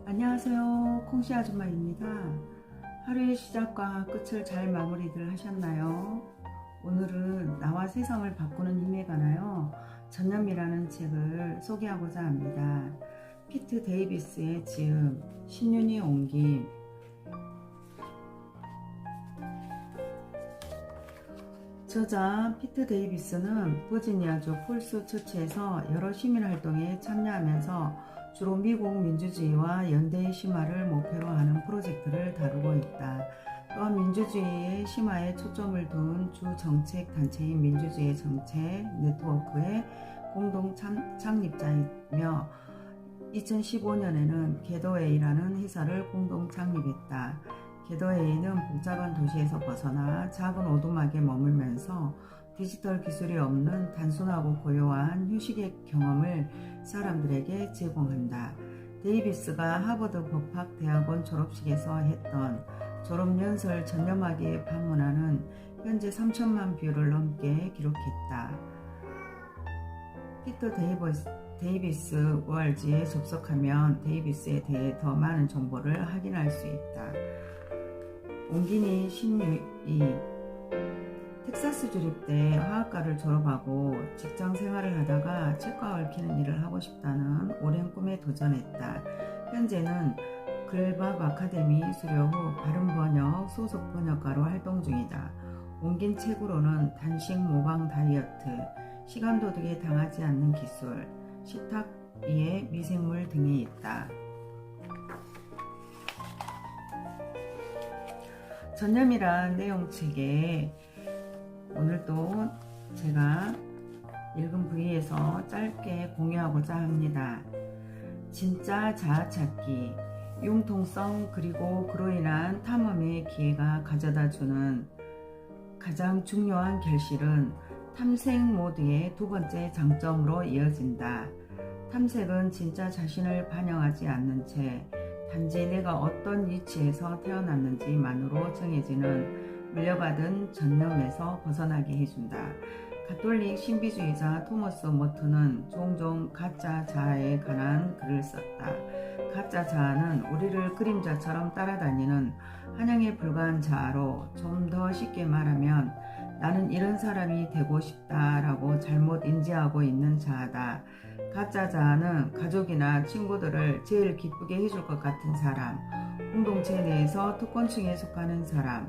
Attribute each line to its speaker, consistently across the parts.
Speaker 1: 안녕하세요. 콩씨 아줌마입니다. 하루의 시작과 끝을 잘 마무리들 하셨나요? 오늘은 나와 세상을 바꾸는 힘에 관하여 전념이라는 책을 소개하고자 합니다. 피트 데이비스의 지음, 신윤이 옮김. 저자 피트 데이비스는 버지니아주 폴스 처치에서 여러 시민활동에 참여하면서 주로 미국 민주주의와 연대의 심화를 목표로 하는 프로젝트를 다루고 있다. 또한 민주주의의 심화에 초점을 둔 주 정책 단체인 민주주의 정책 네트워크의 공동 창립자이며 2015년에는 게더웨이라는 회사를 공동 창립했다. 게더웨이는 복잡한 도시에서 벗어나 작은 오두막에 머물면서 디지털 기술이 없는 단순하고 고요한 휴식의 경험을 사람들에게 제공한다. 데이비스가 하버드 법학대학원 졸업식에서 했던 졸업연설 전념하게 방문하는 현재 3천만 뷰를 넘게 기록했다. 피터 데이비스 월지에 접속하면 데이비스에 대해 더 많은 정보를 확인할 수 있다. 옹기니 신유이 텍사스 주립 때 화학과를 졸업하고 직장 생활을 하다가 책과 얽히는 일을 하고 싶다는 오랜 꿈에 도전했다. 현재는 글밥 아카데미 수료 후 발음 번역, 소속 번역가로 활동 중이다. 옮긴 책으로는 단식 모방 다이어트, 시간 도둑에 당하지 않는 기술, 식탁 위의 미생물 등이 있다. 전념이란 내용책에 오늘도 제가 읽은 부위에서 짧게 공유하고자 합니다. 진짜 자아 찾기, 융통성 그리고 그로 인한 탐험의 기회가 가져다주는 가장 중요한 결실은 탐색 모드의 두 번째 장점으로 이어진다. 탐색은 진짜 자신을 반영하지 않는 채 단지 내가 어떤 위치에서 태어났는지만으로 정해지는 물려받은 전념에서 벗어나게 해준다. 가톨릭 신비주의자 토머스 모트는 종종 가짜 자아에 관한 글을 썼다. 가짜 자아는 우리를 그림자처럼 따라다니는 한영에 불과한 자아로 좀 더 쉽게 말하면 나는 이런 사람이 되고 싶다라고 잘못 인지하고 있는 자아다. 가짜 자아는 가족이나 친구들을 제일 기쁘게 해줄 것 같은 사람, 공동체 내에서 특권층에 속하는 사람,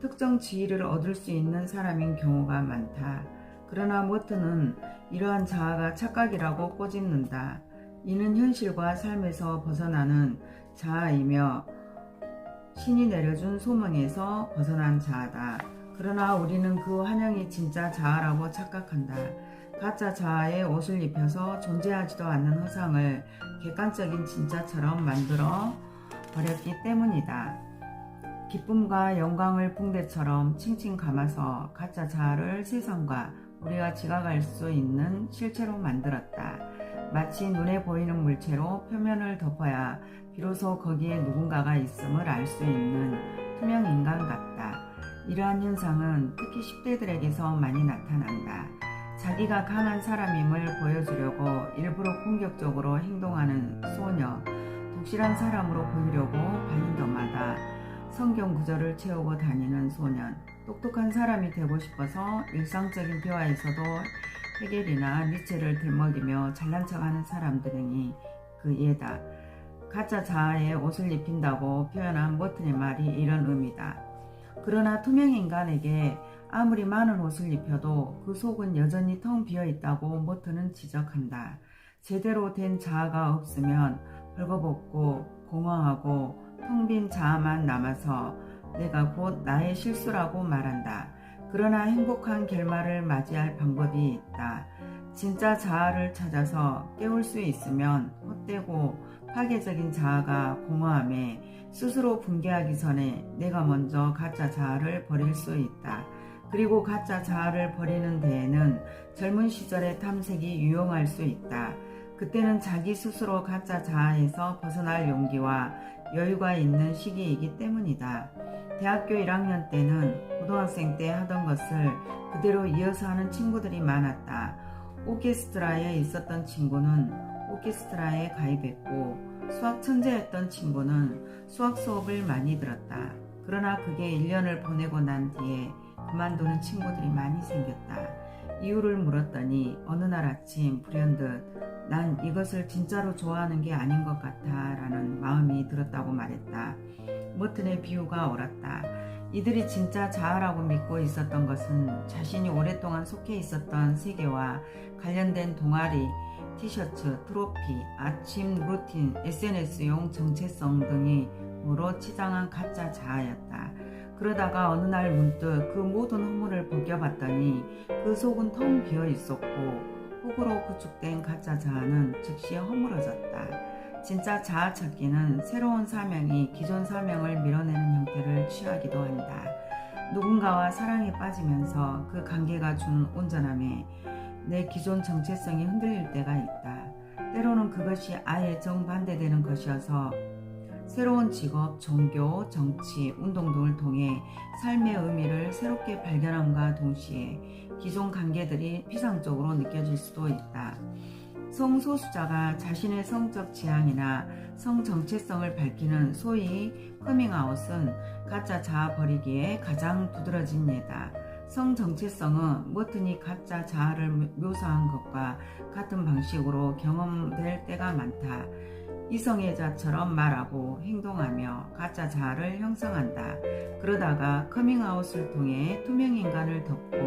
Speaker 1: 특정 지위를 얻을 수 있는 사람인 경우가 많다. 그러나 모트는 이러한 자아가 착각이라고 꼬집는다. 이는 현실과 삶에서 벗어나는 자아이며 신이 내려준 소망에서 벗어난 자아다. 그러나 우리는 그 환영이 진짜 자아라고 착각한다. 가짜 자아의 옷을 입혀서 존재하지도 않는 허상을 객관적인 진짜처럼 만들어 버렸기 때문이다. 기쁨과 영광을 붕대처럼 칭칭 감아서 가짜 자아를 세상과 우리가 지각할 수 있는 실체로 만들었다. 마치 눈에 보이는 물체로 표면을 덮어야 비로소 거기에 누군가가 있음을 알 수 있는 투명 인간 같다. 이러한 현상은 특히 10대들에게서 많이 나타난다. 자기가 강한 사람임을 보여주려고 일부러 공격적으로 행동하는 소녀, 독실한 사람으로 보이려고 바인더마다 성경 구절을 채우고 다니는 소년, 똑똑한 사람이 되고 싶어서 일상적인 대화에서도 헤겔이나 니체를 들먹이며 잘난 척하는 사람들 등이 그 예다. 가짜 자아에 옷을 입힌다고 표현한 모튼의 말이 이런 의미다. 그러나 투명 인간에게 아무리 많은 옷을 입혀도 그 속은 여전히 텅 비어 있다고 모튼은 지적한다. 제대로 된 자아가 없으면 벌거벗고 공허하고 텅 빈 자아만 남아서 내가 곧 나의 실수라고 말한다. 그러나 행복한 결말을 맞이할 방법이 있다. 진짜 자아를 찾아서 깨울 수 있으면 헛되고 파괴적인 자아가 공허함에 스스로 붕괴하기 전에 내가 먼저 가짜 자아를 버릴 수 있다. 그리고 가짜 자아를 버리는 데에는 젊은 시절의 탐색이 유용할 수 있다. 그때는 자기 스스로 가짜 자아에서 벗어날 용기와 여유가 있는 시기이기 때문이다. 대학교 1학년 때는 고등학생 때 하던 것을 그대로 이어서 하는 친구들이 많았다. 오케스트라에 있었던 친구는 오케스트라에 가입했고 수학 천재였던 친구는 수학 수업을 많이 들었다. 그러나 그게 1년을 보내고 난 뒤에 그만두는 친구들이 많이 생겼다. 이유를 물었더니 어느 날 아침 불현듯 난 이것을 진짜로 좋아하는 게 아닌 것 같아 라는 마음이 들었다고 말했다. 머튼의 비유가 옳았다. 이들이 진짜 자아라고 믿고 있었던 것은 자신이 오랫동안 속해 있었던 세계와 관련된 동아리, 티셔츠, 트로피, 아침 루틴, SNS용 정체성 등으로 치장한 가짜 자아였다. 그러다가 어느 날 문득 그 모든 허물을 벗겨봤더니 그 속은 텅 비어 있었고 혹으로 구축된 가짜 자아는 즉시 허물어졌다. 진짜 자아 찾기는 새로운 사명이 기존 사명을 밀어내는 형태를 취하기도 한다. 누군가와 사랑에 빠지면서 그 관계가 준 온전함에 내 기존 정체성이 흔들릴 때가 있다. 때로는 그것이 아예 정반대되는 것이어서 새로운 직업, 종교, 정치, 운동 등을 통해 삶의 의미를 새롭게 발견함과 동시에 기존 관계들이 피상적으로 느껴질 수도 있다. 성소수자가 자신의 성적 지향이나 성 정체성을 밝히는 소위 커밍아웃은 가짜 자아 버리기에 가장 두드러진 예다. 성 정체성은 머튼이 가짜 자아를 묘사한 것과 같은 방식으로 경험될 때가 많다. 이성애자처럼 말하고 행동하며 가짜 자아를 형성한다. 그러다가 커밍아웃을 통해 투명인간을 덮고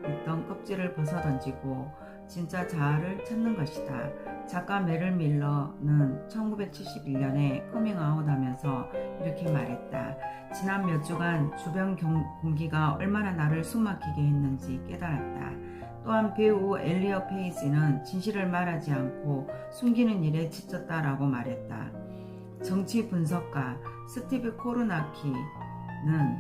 Speaker 1: 있던 껍질을 벗어던지고 진짜 자아를 찾는 것이다. 작가 메릴 밀러는 1971년에 커밍아웃하면서 이렇게 말했다. 지난 몇 주간 주변 공기가 얼마나 나를 숨막히게 했는지 깨달았다. 또한 배우 엘리어 페이지는 진실을 말하지 않고 숨기는 일에 지쳤다라고 말했다. 정치 분석가 스티브 코르나키는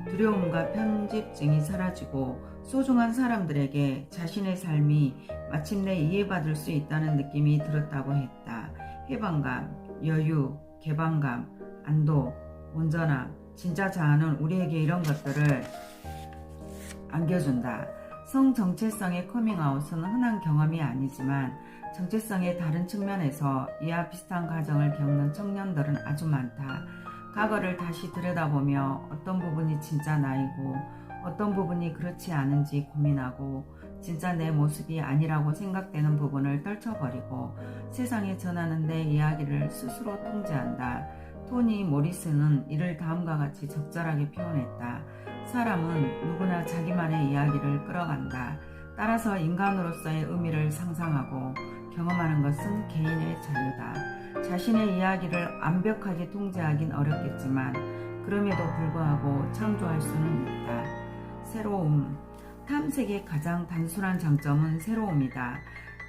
Speaker 1: 두려움과 편집증이 사라지고 소중한 사람들에게 자신의 삶이 마침내 이해받을 수 있다는 느낌이 들었다고 했다. 해방감, 여유, 개방감, 안도, 온전함, 진짜 자아는 우리에게 이런 것들을 안겨준다. 성 정체성의 커밍아웃은 흔한 경험이 아니지만 정체성의 다른 측면에서 이와 비슷한 과정을 겪는 청년들은 아주 많다. 과거를 다시 들여다보며 어떤 부분이 진짜 나이고 어떤 부분이 그렇지 않은지 고민하고 진짜 내 모습이 아니라고 생각되는 부분을 떨쳐버리고 세상에 전하는 내 이야기를 스스로 통제한다. 토니 모리슨은 이를 다음과 같이 적절하게 표현했다. 사람은 누구나 자기만의 이야기를 끌어간다. 따라서 인간으로서의 의미를 상상하고 경험하는 것은 개인의 자유다. 자신의 이야기를 완벽하게 통제하긴 어렵겠지만 그럼에도 불구하고 창조할 수는 있다. 새로움. 탐색의 가장 단순한 장점은 새로움이다.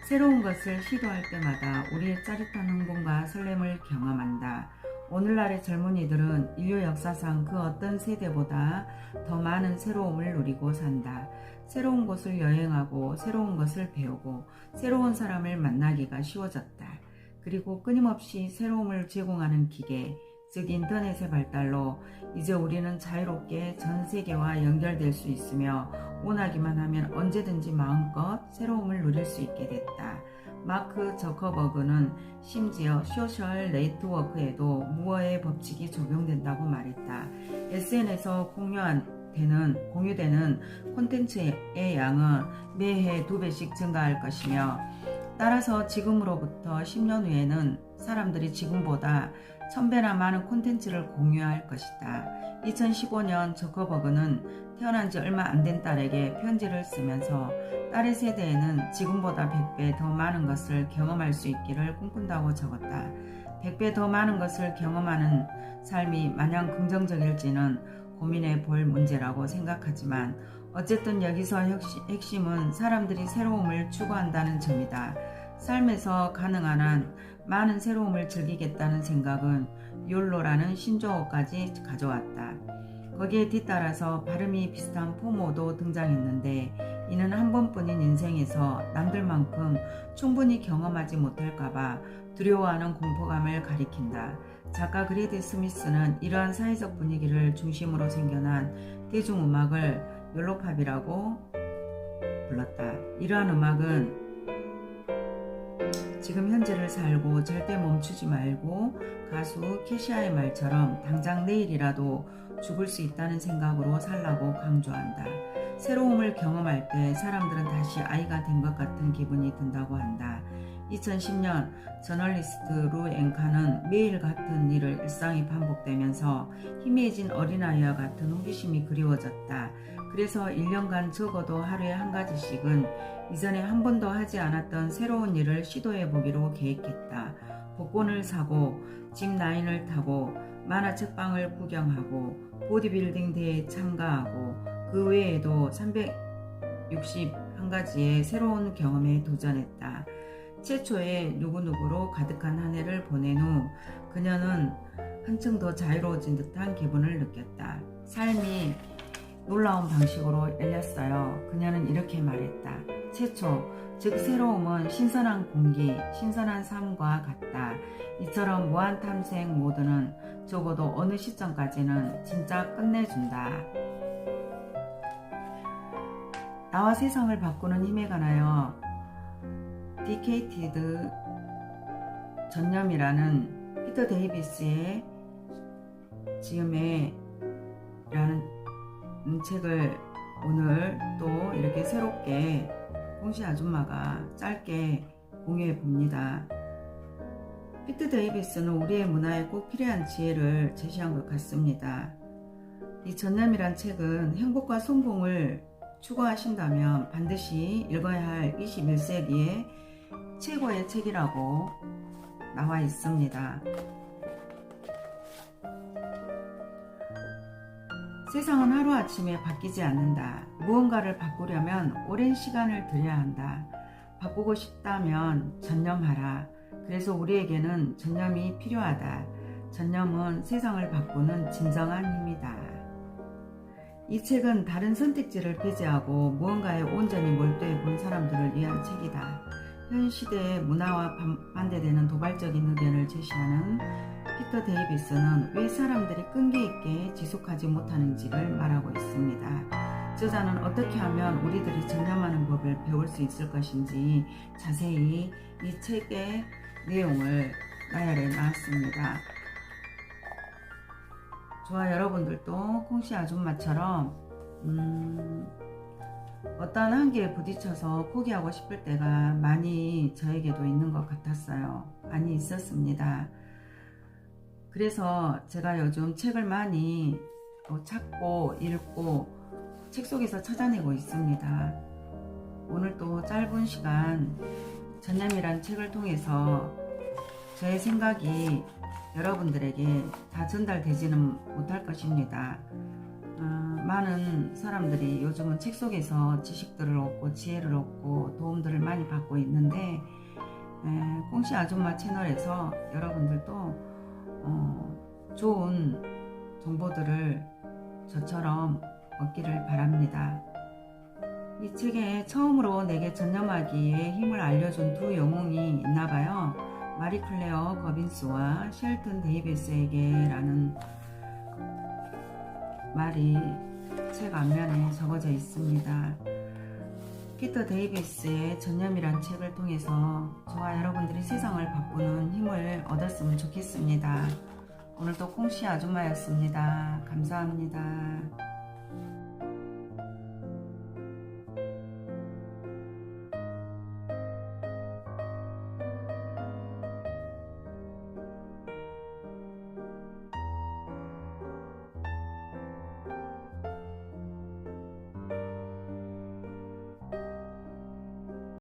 Speaker 1: 새로운 것을 시도할 때마다 우리의 짜릿한 흥분과 설렘을 경험한다. 오늘날의 젊은이들은 인류 역사상 그 어떤 세대보다 더 많은 새로움을 누리고 산다. 새로운 곳을 여행하고 새로운 것을 배우고 새로운 사람을 만나기가 쉬워졌다. 그리고 끊임없이 새로움을 제공하는 기계, 즉 인터넷의 발달로 이제 우리는 자유롭게 전 세계와 연결될 수 있으며 원하기만 하면 언제든지 마음껏 새로움을 누릴 수 있게 됐다. 마크 저커버그는 심지어 소셜 네트워크에도 무어의 법칙이 적용된다고 말했다. SNS에서 공유되는 콘텐츠의 양은 매해 2배씩 증가할 것이며 따라서 지금으로부터 10년 후에는 사람들이 지금보다 1000배나 많은 콘텐츠를 공유할 것이다. 2015년 저커버그는 태어난 지 얼마 안 된 딸에게 편지를 쓰면서 딸의 세대에는 지금보다 100배 더 많은 것을 경험할 수 있기를 꿈꾼다고 적었다. 100배 더 많은 것을 경험하는 삶이 마냥 긍정적일지는 고민해 볼 문제라고 생각하지만 어쨌든 여기서 핵심은 사람들이 새로움을 추구한다는 점이다. 삶에서 가능한 한 많은 새로움을 즐기겠다는 생각은 욜로라는 신조어까지 가져왔다. 거기에 뒤따라서 발음이 비슷한 포모도 등장했는데 이는 한 번뿐인 인생에서 남들만큼 충분히 경험하지 못할까봐 두려워하는 공포감을 가리킨다. 작가 그레디 스미스는 이러한 사회적 분위기를 중심으로 생겨난 대중음악을 욜로팝이라고 불렀다. 이러한 음악은 지금 현재를 살고 절대 멈추지 말고 가수 캐시아의 말처럼 당장 내일이라도 죽을 수 있다는 생각으로 살라고 강조한다. 새로움을 경험할 때 사람들은 다시 아이가 된 것 같은 기분이 든다고 한다. 2010년 저널리스트 루 앵카는 매일 같은 일을 일상이 반복되면서 희미해진 어린아이와 같은 호기심이 그리워졌다. 그래서 1년간 적어도 하루에 한 가지씩은 이전에 한 번도 하지 않았던 새로운 일을 시도해보기로 계획했다. 복권을 사고 짚라인을 타고 만화책방을 구경하고 보디빌딩 대회에 참가하고 그 외에도 361가지의 새로운 경험에 도전했다. 최초의 누구누구로 가득한 한 해를 보낸 후 그녀는 한층 더 자유로워진 듯한 기분을 느꼈다. 삶이 놀라운 방식으로 열렸어요. 그녀는 이렇게 말했다. 최초, 즉 새로움은 신선한 공기, 신선한 삶과 같다. 이처럼 무한 탐색 모드는 적어도 어느 시점까지는 진짜 끝내준다. 나와 세상을 바꾸는 힘에 관하여 디케이티드 전념이라는 피터 데이비스의 지음에 라는 책을 오늘 또 이렇게 새롭게 홍시 아줌마가 짧게 공유해 봅니다. 피터 데이비스는 우리의 문화에 꼭 필요한 지혜를 제시한 것 같습니다. 이 전념이란 책은 행복과 성공을 추구하신다면 반드시 읽어야 할 21세기의 최고의 책이라고 나와 있습니다. 세상은 하루아침에 바뀌지 않는다. 무언가를 바꾸려면 오랜 시간을 들여야 한다. 바꾸고 싶다면 전념하라. 그래서 우리에게는 전념이 필요하다. 전념은 세상을 바꾸는 진정한 힘이다. 이 책은 다른 선택지를 배제하고 무언가에 온전히 몰두해 본 사람들을 위한 책이다. 현 시대의 문화와 반대되는 도발적인 의견을 제시하는 피터 데이비스는 왜 사람들이 끈기 있게 지속하지 못하는지를 말하고 있습니다. 저자는 어떻게 하면 우리들이 전념하는 법을 배울 수 있을 것인지 자세히 이 책의 내용을 나열해 놨습니다. 저와 여러분들도 콩씨 아줌마처럼 어떠한 한계에 부딪혀서 포기하고 싶을 때가 많이 저에게도 있는 것 같았어요. 많이 있었습니다. 그래서 제가 요즘 책을 많이 찾고 읽고 책 속에서 찾아내고 있습니다. 오늘 또 짧은 시간 전념이란 책을 통해서 저의 생각이 여러분들에게 다 전달되지는 못할 것입니다. 많은 사람들이 요즘은 책 속에서 지식들을 얻고 지혜를 얻고 도움들을 많이 받고 있는데 콩씨 아줌마 채널에서 여러분들도 좋은 정보들을 저처럼 얻기를 바랍니다. 이 책에 처음으로 내게 전념하기에 힘을 알려준 두 영웅이 있나봐요. 마리 클레어 거빈스와 쉘튼 데이비스에게 라는 말이 책 앞면에 적어져 있습니다. 피터 데이비스의 전념이란 책을 통해서 저와 여러분들이 세상을 바꾸는 힘을 얻었으면 좋겠습니다. 오늘도 콩씨 아줌마였습니다. 감사합니다.